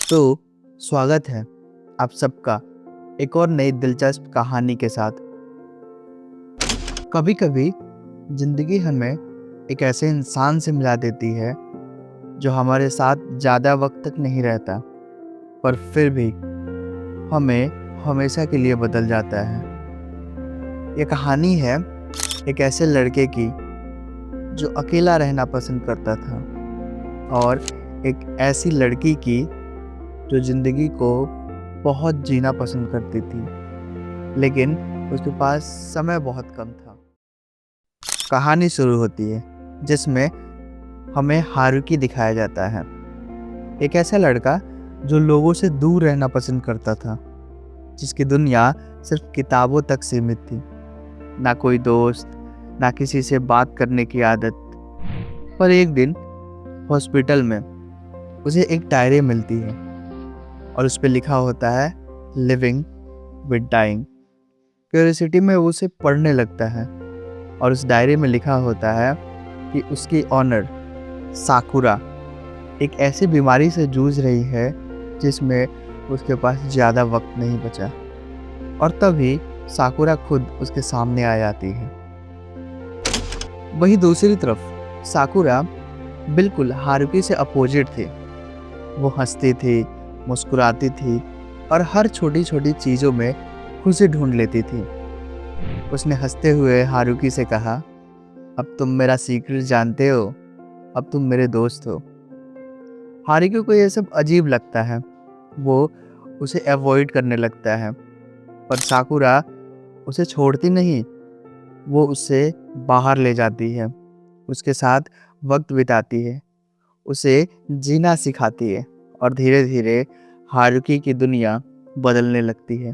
तो स्वागत है आप सबका एक और नई दिलचस्प कहानी के साथ। कभी कभी जिंदगी हमें एक ऐसे इंसान से मिला देती है जो हमारे साथ ज़्यादा वक्त तक नहीं रहता, पर फिर भी हमें हमेशा के लिए बदल जाता है। ये कहानी है एक ऐसे लड़के की जो अकेला रहना पसंद करता था, और एक ऐसी लड़की की जो ज़िंदगी को बहुत जीना पसंद करती थी, लेकिन उसके पास समय बहुत कम था। कहानी शुरू होती है जिसमें हमें हारुकी दिखाया जाता है, एक ऐसा लड़का जो लोगों से दूर रहना पसंद करता था, जिसकी दुनिया सिर्फ किताबों तक सीमित थी। ना कोई दोस्त, ना किसी से बात करने की आदत। पर एक दिन हॉस्पिटल में उसे एक डायरी मिलती है और उस पर लिखा होता है लिविंग विद डाइंग। क्यूरियोसिटी में वो उसे पढ़ने लगता है और उस डायरी में लिखा होता है कि उसकी ऑनर साकुरा एक ऐसी बीमारी से जूझ रही है जिसमें उसके पास ज़्यादा वक्त नहीं बचा। और तभी साकुरा खुद उसके सामने आ जाती है। वहीं दूसरी तरफ साकुरा बिल्कुल हारुकी से अपोजिट थी। वो हंसती थी, मुस्कुराती थी और हर छोटी छोटी चीज़ों में खुशी ढूंढ लेती थी। उसने हंसते हुए हारुकी से कहा, अब तुम मेरा सीक्रेट जानते हो, अब तुम मेरे दोस्त हो। हारुकी को ये सब अजीब लगता है, वो उसे अवॉइड करने लगता है, पर साकुरा उसे छोड़ती नहीं। वो उससे बाहर ले जाती है, उसके साथ वक्त बिताती है, उसे जीना सिखाती है और धीरे धीरे हारुकी की दुनिया बदलने लगती है।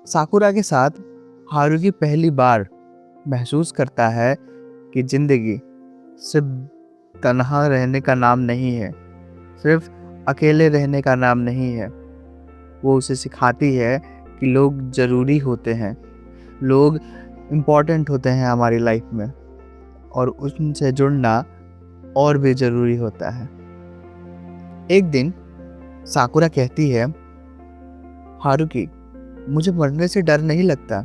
साकुरा के साथ हारुकी पहली बार महसूस करता है कि जिंदगी सिर्फ तन्हा रहने का नाम नहीं है, सिर्फ अकेले रहने का नाम नहीं है। वो उसे सिखाती है कि लोग ज़रूरी होते हैं, लोग इम्पोर्टेंट होते हैं हमारी लाइफ में, और उनसे जुड़ना और भी ज़रूरी होता है। एक दिन साकुरा कहती है, हारुकी, मुझे मरने से डर नहीं लगता,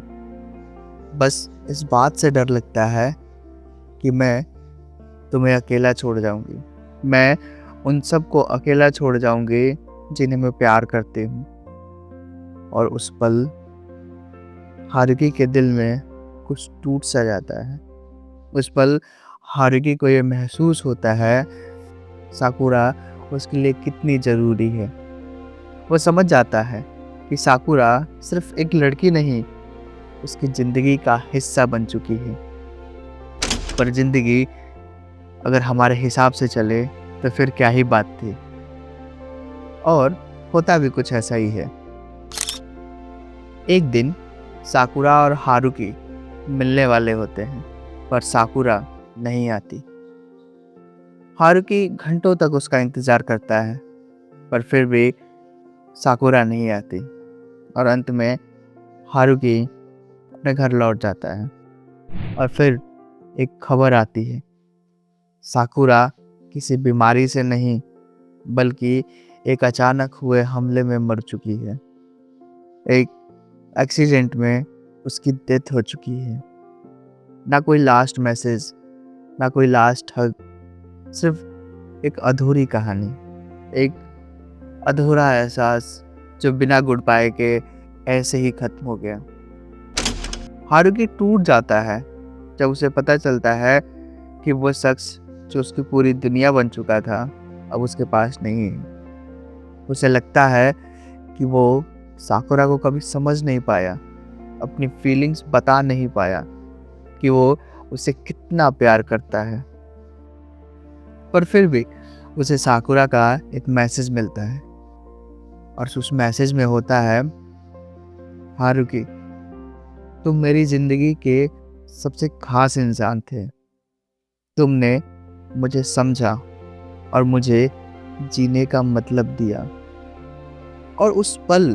बस इस बात से डर लगता है कि मैं तुम्हें अकेला छोड़ जाऊंगी। मैं उन सबको अकेला छोड़ जाऊंगी जिन्हें मैं प्यार करती हूँ। और उस पल हारुकी के दिल में कुछ टूट सा जाता है। उस पल हारुकी को ये महसूस होता है साकुरा उसके लिए कितनी ज़रूरी है। वो समझ जाता है कि साकुरा सिर्फ एक लड़की नहीं, उसकी ज़िंदगी का हिस्सा बन चुकी है। पर ज़िंदगी अगर हमारे हिसाब से चले तो फिर क्या ही बात थी। और होता भी कुछ ऐसा ही है। एक दिन साकुरा और हारुकी मिलने वाले होते हैं, पर साकुरा नहीं आती। हारुकी घंटों तक उसका इंतज़ार करता है, पर फिर भी साकुरा नहीं आती। और अंत में हारुकी अपने घर लौट जाता है और फिर एक खबर आती है, साकुरा किसी बीमारी से नहीं बल्कि एक अचानक हुए हमले में मर चुकी है। एक एक्सीडेंट में उसकी डेथ हो चुकी है। ना कोई लास्ट मैसेज, ना कोई लास्ट हग, सिर्फ एक अधूरी कहानी, एक अधूरा एहसास जो बिना गुड बाय के ऐसे ही खत्म हो गया। हारुकी टूट जाता है जब उसे पता चलता है कि वो शख्स जो उसकी पूरी दुनिया बन चुका था अब उसके पास नहीं है। उसे लगता है कि वो साकुरा को कभी समझ नहीं पाया, अपनी फीलिंग्स बता नहीं पाया कि वो उसे कितना प्यार करता है। पर फिर भी उसे साकुरा का एक मैसेज मिलता है और उस मैसेज में होता है, हारुकी, तुम मेरी जिंदगी के सबसे खास इंसान थे। तुमने मुझे समझा और मुझे जीने का मतलब दिया। और उस पल,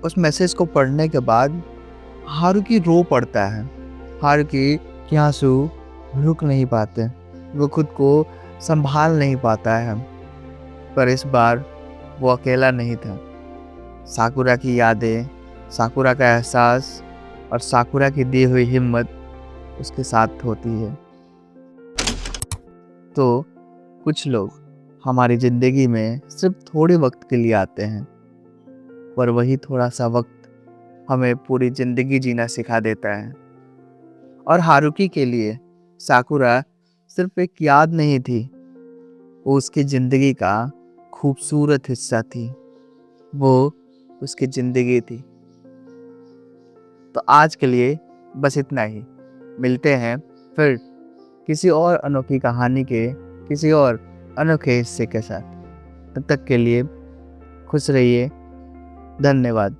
उस मैसेज को पढ़ने के बाद हारुकी रो पड़ता है। हारुकी के आंसू रुक नहीं पाते, वो खुद को संभाल नहीं पाता है। पर इस बार वो अकेला नहीं था। साकुरा की यादें, साकुरा का एहसास और साकुरा की दी हुई हिम्मत उसके साथ होती है। तो कुछ लोग हमारी ज़िंदगी में सिर्फ थोड़े वक्त के लिए आते हैं, पर वही थोड़ा सा वक्त हमें पूरी ज़िंदगी जीना सिखा देता है। और हारुकी के लिए साकुरा सिर्फ एक याद नहीं थी, वो उसकी ज़िंदगी का खूबसूरत हिस्सा थी। वो उसकी ज़िंदगी थी। तो आज के लिए बस इतना ही। मिलते हैं फिर किसी और अनोखी कहानी के किसी और अनोखे हिस्से के साथ। तब तक के लिए खुश रहिए। धन्यवाद।